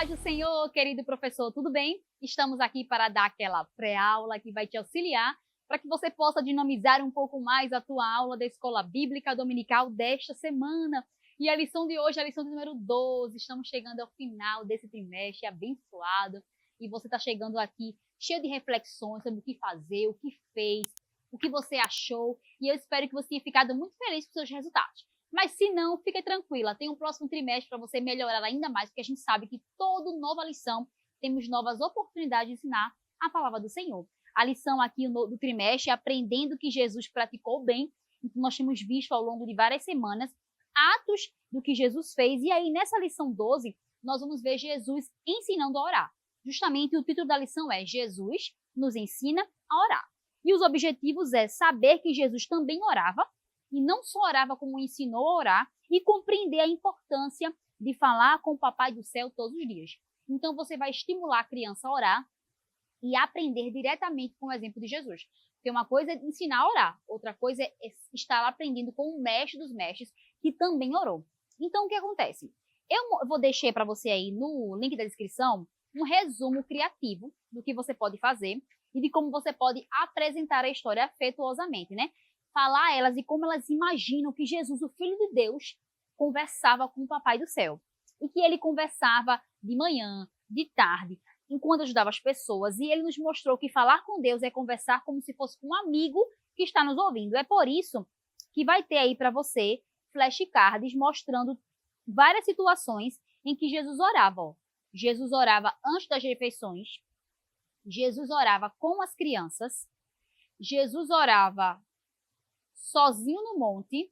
paz do Senhor, querido professor, tudo bem? Estamos aqui para dar aquela pré-aula que vai te auxiliar para que você possa dinamizar um pouco mais a tua aula da Escola Bíblica Dominical desta semana. E a lição de hoje é a lição de número 12. Estamos chegando ao final desse trimestre abençoado e você está chegando aqui cheio de reflexões sobre o que fazer, o que fez, o que você achou, e eu espero que você tenha ficado muito feliz com os seus resultados. Mas se não, fique tranquila, tem um próximo trimestre para você melhorar ainda mais, porque a gente sabe que toda nova lição temos novas oportunidades de ensinar a palavra do Senhor. A lição aqui do trimestre é aprendendo que Jesus praticou bem, então nós temos visto ao longo de várias semanas atos do que Jesus fez, e aí nessa lição 12 nós vamos ver Jesus ensinando a orar. Justamente o título da lição é Jesus nos ensina a orar. E os objetivos é saber que Jesus também orava, e não só orava como ensinou a orar, e compreender a importância de falar com o Papai do Céu todos os dias. Então você vai estimular a criança a orar e aprender diretamente com o exemplo de Jesus. Porque uma coisa é ensinar a orar, outra coisa é estar aprendendo com o mestre dos mestres, que também orou. Então o que acontece? Eu vou deixar para você aí no link da descrição um resumo criativo do que você pode fazer e de como você pode apresentar a história afetuosamente, né? Falar a elas e como elas imaginam que Jesus, o Filho de Deus, conversava com o Papai do Céu. E que ele conversava de manhã, de tarde, enquanto ajudava as pessoas. E ele nos mostrou que falar com Deus é conversar como se fosse com um amigo que está nos ouvindo. É por isso que vai ter aí para você flashcards mostrando várias situações em que Jesus orava. Ó. Jesus orava antes das refeições, Jesus orava com as crianças, Jesus orava sozinho no monte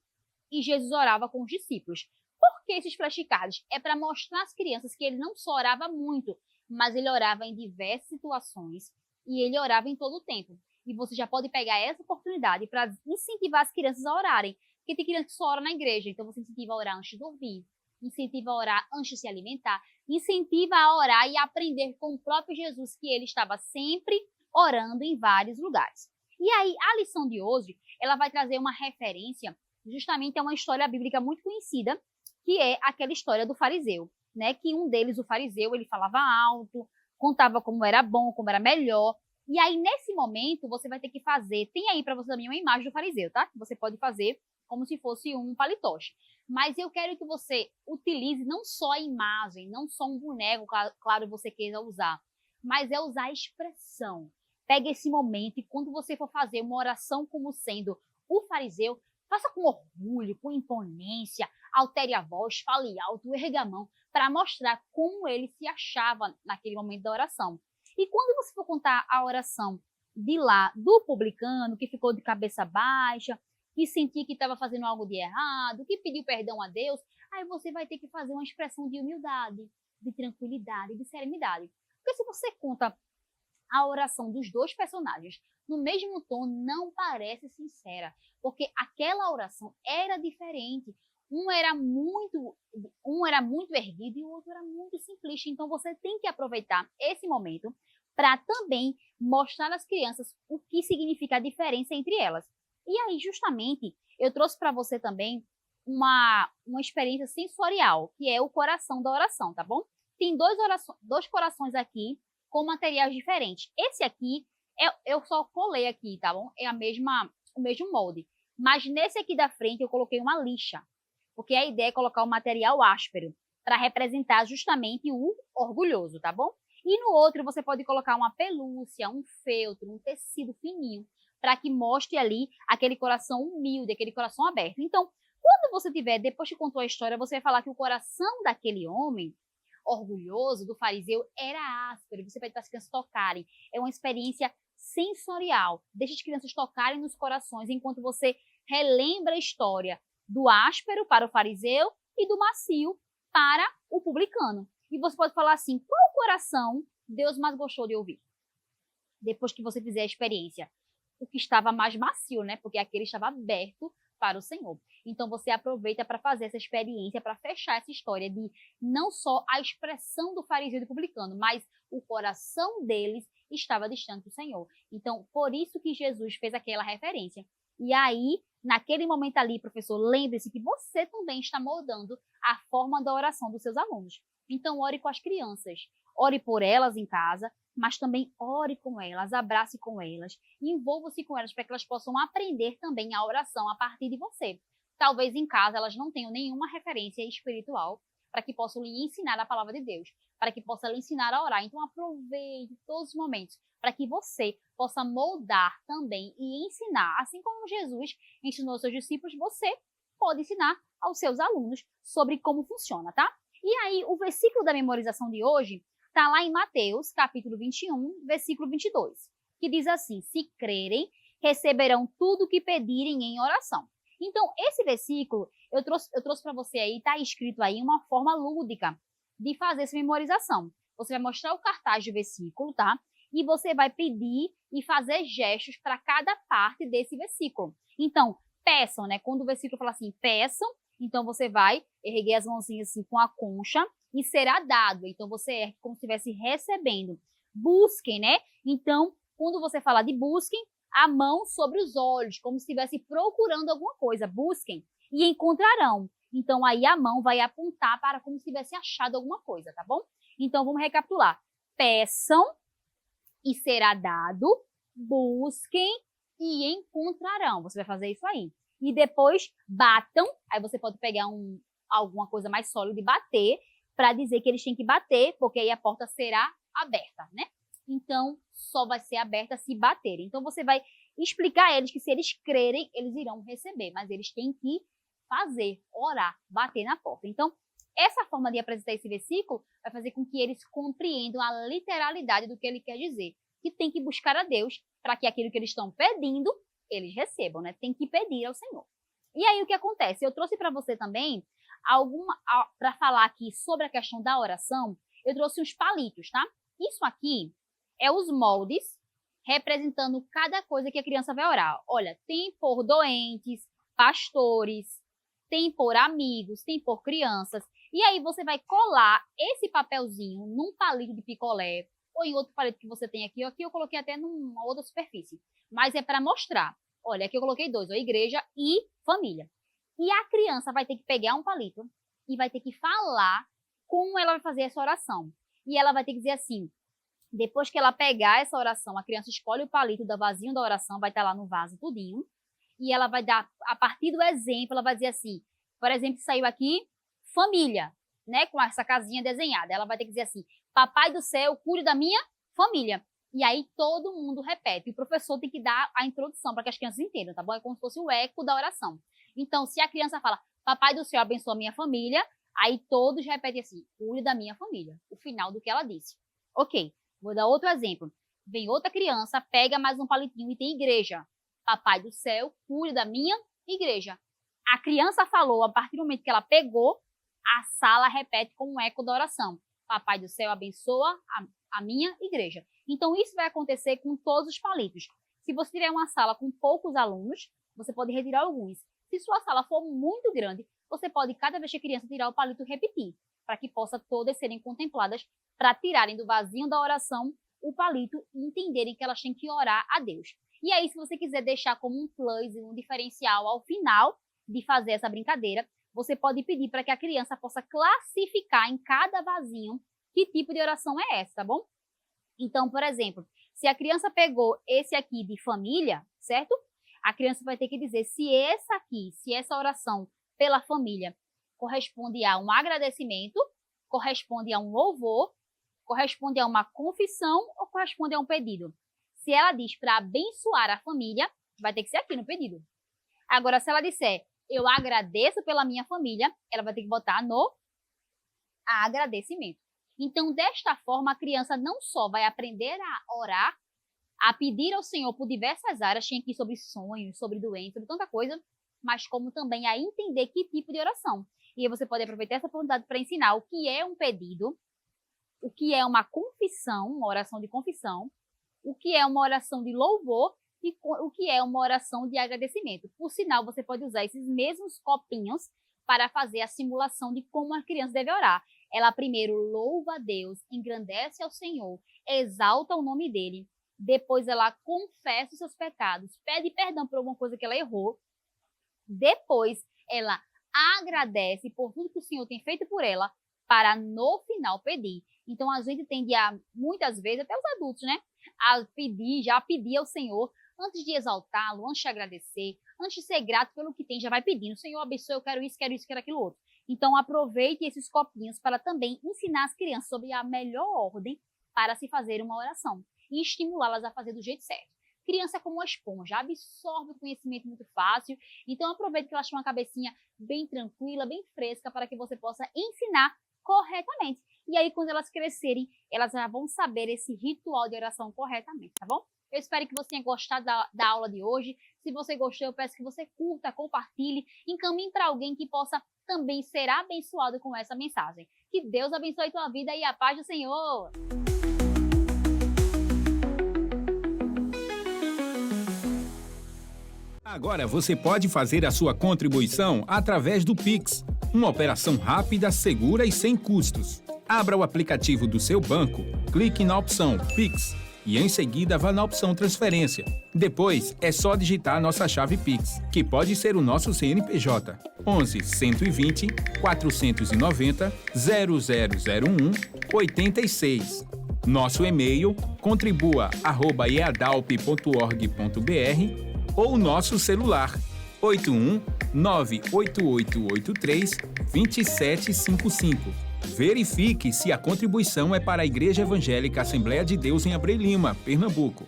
e Jesus orava com os discípulos. Por que esses flashcards? É para mostrar às crianças que ele não só orava muito, mas ele orava em diversas situações e ele orava em todo o tempo. E você já pode pegar essa oportunidade para incentivar as crianças a orarem. Porque tem criança que só ora na igreja, então você incentiva a orar antes de dormir, incentiva a orar antes de se alimentar, incentiva a orar e a aprender com o próprio Jesus, que ele estava sempre orando em vários lugares. E aí, a lição de hoje, ela vai trazer uma referência justamente a uma história bíblica muito conhecida, que é aquela história do fariseu, né? Que um deles, o fariseu, ele falava alto, contava como era bom, como era melhor. E aí, nesse momento, você vai ter que fazer, tem aí para você também uma imagem do fariseu, tá? Que você pode fazer como se fosse um palitoche. Mas eu quero que você utilize não só a imagem, não só um boneco, claro, você queira usar, mas é usar a expressão. Pegue esse momento e quando você for fazer uma oração como sendo o fariseu, faça com orgulho, com imponência, altere a voz, fale alto, erga a mão, para mostrar como ele se achava naquele momento da oração. E quando você for contar a oração de lá, do publicano, que ficou de cabeça baixa, que sentia que estava fazendo algo de errado, que pediu perdão a Deus, aí você vai ter que fazer uma expressão de humildade, de tranquilidade, de serenidade. Porque se você conta a oração dos dois personagens no mesmo tom, não parece sincera, porque aquela oração era diferente. Um era muito erguido e o outro era muito simplista. Então você tem que aproveitar esse momento para também mostrar às crianças o que significa a diferença entre elas. E aí, justamente, eu trouxe para você também uma experiência sensorial, que é o coração da oração, tá bom? Tem dois corações aqui com materiais diferentes. Esse aqui, eu só colei aqui, tá bom? É o mesmo molde. Mas nesse aqui da frente eu coloquei uma lixa, porque a ideia é colocar um material áspero para representar justamente o orgulhoso, tá bom? E no outro você pode colocar uma pelúcia, um feltro, um tecido fininho, para que mostre ali aquele coração humilde, aquele coração aberto. Então, quando você tiver, depois que contou a história, você vai falar que o coração daquele homem orgulhoso, do fariseu, era áspero. Você vai para as crianças tocarem. É uma experiência sensorial. Deixa as crianças tocarem nos corações, enquanto você relembra a história do áspero para o fariseu e do macio para o publicano. E você pode falar assim, qual coração Deus mais gostou de ouvir? Depois que você fizer a experiência. O que estava mais macio, né? Porque aquele estava aberto para o Senhor. Então você aproveita para fazer essa experiência, para fechar essa história de não só a expressão do fariseu e do publicano, mas o coração deles estava distante do Senhor. Então, por isso que Jesus fez aquela referência. E aí, naquele momento ali, professor, lembre-se que você também está moldando a forma da oração dos seus alunos. Então, ore com as crianças. Ore por elas em casa, mas também ore com elas, abrace com elas, envolva-se com elas para que elas possam aprender também a oração a partir de você. Talvez em casa elas não tenham nenhuma referência espiritual para que possam lhe ensinar a palavra de Deus, para que possa lhe ensinar a orar. Então, aproveite todos os momentos para que você possa moldar também e ensinar, assim como Jesus ensinou aos seus discípulos, você pode ensinar aos seus alunos sobre como funciona, tá? E aí, o versículo da memorização de hoje está lá em Mateus, capítulo 21, versículo 22, que diz assim: se crerem, receberão tudo o que pedirem em oração. Então, esse versículo, eu trouxe para você aí, está escrito aí uma forma lúdica de fazer essa memorização. Você vai mostrar o cartaz do versículo, tá? E você vai pedir e fazer gestos para cada parte desse versículo. Então, peçam, né? Quando o versículo fala assim, peçam, então você vai erguer as mãozinhas assim com a concha e será dado. Então, você ergue como se estivesse recebendo. Busquem, né? Então, quando você falar de busquem, a mão sobre os olhos, como se estivesse procurando alguma coisa. Busquem e encontrarão. Então, aí a mão vai apontar para como se tivesse achado alguma coisa, tá bom? Então, vamos recapitular. Peçam e será dado. Busquem e encontrarão. Você vai fazer isso aí. E depois, batam. Aí você pode pegar alguma coisa mais sólida e bater para dizer que eles têm que bater, porque aí a porta será aberta, né? Então, só vai ser aberta se baterem. Então, você vai explicar a eles que se eles crerem, eles irão receber, mas eles têm que fazer, orar, bater na porta. Então, essa forma de apresentar esse versículo vai fazer com que eles compreendam a literalidade do que ele quer dizer, que tem que buscar a Deus para que aquilo que eles estão pedindo, eles recebam, né? Tem que pedir ao Senhor. E aí, o que acontece? Eu trouxe para você também para falar aqui sobre a questão da oração, eu trouxe uns palitos, tá? Isso aqui é os moldes representando cada coisa que a criança vai orar. Olha, tem por doentes, pastores, tem por amigos, tem por crianças. E aí você vai colar esse papelzinho num palito de picolé ou em outro palito que você tem aqui. Aqui eu coloquei até numa outra superfície. Mas é para mostrar. Olha, aqui eu coloquei dois, ó, igreja e família. E a criança vai ter que pegar um palito e vai ter que falar como ela vai fazer essa oração. E ela vai ter que dizer assim, depois que ela pegar essa oração, a criança escolhe o palito do vasinho da oração, vai estar lá no vaso tudinho, e ela vai dar, a partir do exemplo, ela vai dizer assim, por exemplo, saiu aqui, família, né, com essa casinha desenhada. Ela vai ter que dizer assim, papai do céu, cuide da minha família. E aí todo mundo repete. E o professor tem que dar a introdução para que as crianças entendam, tá bom? É como se fosse o eco da oração. Então, se a criança fala, papai do céu, abençoa a minha família, aí todos repetem assim, cuide da minha família. O final do que ela disse. Ok. Vou dar outro exemplo. Vem outra criança, pega mais um palitinho e tem igreja. Papai do céu, cuide da minha igreja. A criança falou, a partir do momento que ela pegou, a sala repete com um eco da oração. Papai do céu, abençoa a minha igreja. Então, isso vai acontecer com todos os palitos. Se você tiver uma sala com poucos alunos, você pode retirar alguns. Se sua sala for muito grande, você pode, cada vez que a criança tirar o palito, repetir, para que possa todas serem contempladas, para tirarem do vasinho da oração o palito e entenderem que elas têm que orar a Deus. E aí, se você quiser deixar como um plus, um diferencial ao final de fazer essa brincadeira, você pode pedir para que a criança possa classificar em cada vasinho que tipo de oração é essa, tá bom? Então, por exemplo, se a criança pegou esse aqui de família, certo? A criança vai ter que dizer se essa oração pela família corresponde a um agradecimento, corresponde a um louvor, corresponde a uma confissão ou corresponde a um pedido. Se ela diz para abençoar a família, vai ter que ser aqui no pedido. Agora, se ela disser, eu agradeço pela minha família, ela vai ter que botar no agradecimento. Então, desta forma, a criança não só vai aprender a orar, a pedir ao Senhor por diversas áreas, tinha aqui sobre sonhos, sobre doenças, sobre tanta coisa, mas como também a entender que tipo de oração. E aí você pode aproveitar essa oportunidade para ensinar o que é um pedido, o que é uma confissão, uma oração de confissão, o que é uma oração de louvor e o que é uma oração de agradecimento. Por sinal, você pode usar esses mesmos copinhos para fazer a simulação de como a criança deve orar. Ela primeiro louva a Deus, engrandece ao Senhor, exalta o nome dele. Depois ela confessa os seus pecados, pede perdão por alguma coisa que ela errou. Depois ela agradece por tudo que o Senhor tem feito por ela. para no final pedir. Então a gente tende a, muitas vezes, até os adultos, né, a pedir ao Senhor, antes de exaltá-lo, antes de agradecer, antes de ser grato pelo que tem, já vai pedindo, Senhor, abençoe, eu quero isso, quero aquilo outro. Então aproveite esses copinhos para também ensinar as crianças sobre a melhor ordem para se fazer uma oração e estimulá-las a fazer do jeito certo. Criança é como uma esponja, absorve o conhecimento muito fácil, então aproveite que elas têm uma cabecinha bem tranquila, bem fresca, para que você possa ensinar corretamente. E aí, quando elas crescerem, elas já vão saber esse ritual de oração corretamente, tá bom? Eu espero que você tenha gostado da aula de hoje. Se você gostou, eu peço que você curta, compartilhe, encaminhe para alguém que possa também ser abençoado com essa mensagem. Que Deus abençoe tua vida e a paz do Senhor! Agora você pode fazer a sua contribuição através do Pix, uma operação rápida, segura e sem custos. Abra o aplicativo do seu banco, clique na opção Pix e em seguida vá na opção Transferência. Depois é só digitar nossa chave Pix, que pode ser o nosso CNPJ 11 120 490 0001 86. Nosso e-mail contribua@eadalp.org.br ou nosso celular 81 98883 2755. Verifique se a contribuição é para a Igreja Evangélica Assembleia de Deus em Abreu Lima, Pernambuco.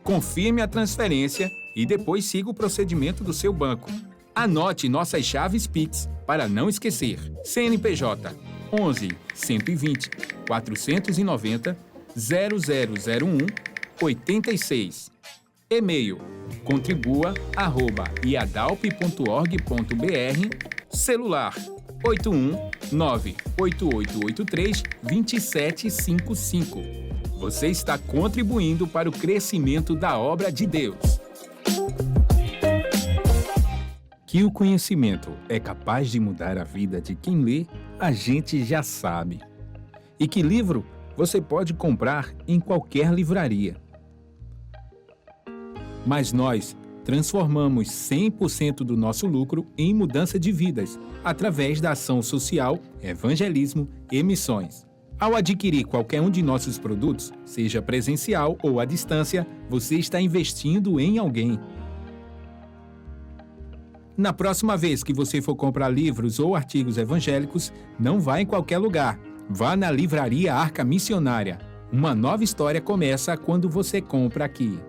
Confirme a transferência e depois siga o procedimento do seu banco. Anote nossas chaves Pix para não esquecer. CNPJ 11 120 490 0001 86. E-mail contribua@iadalp.org.br. Celular 81 98883 2755. Você está contribuindo para o crescimento da obra de Deus. Que o conhecimento é capaz de mudar a vida de quem lê, a gente já sabe. E que livro você pode comprar em qualquer livraria. Mas nós transformamos 100% do nosso lucro em mudança de vidas, através da ação social, evangelismo e missões. Ao adquirir qualquer um de nossos produtos, seja presencial ou à distância, você está investindo em alguém. Na próxima vez que você for comprar livros ou artigos evangélicos, não vá em qualquer lugar. Vá na Livraria Arca Missionária. Uma nova história começa quando você compra aqui.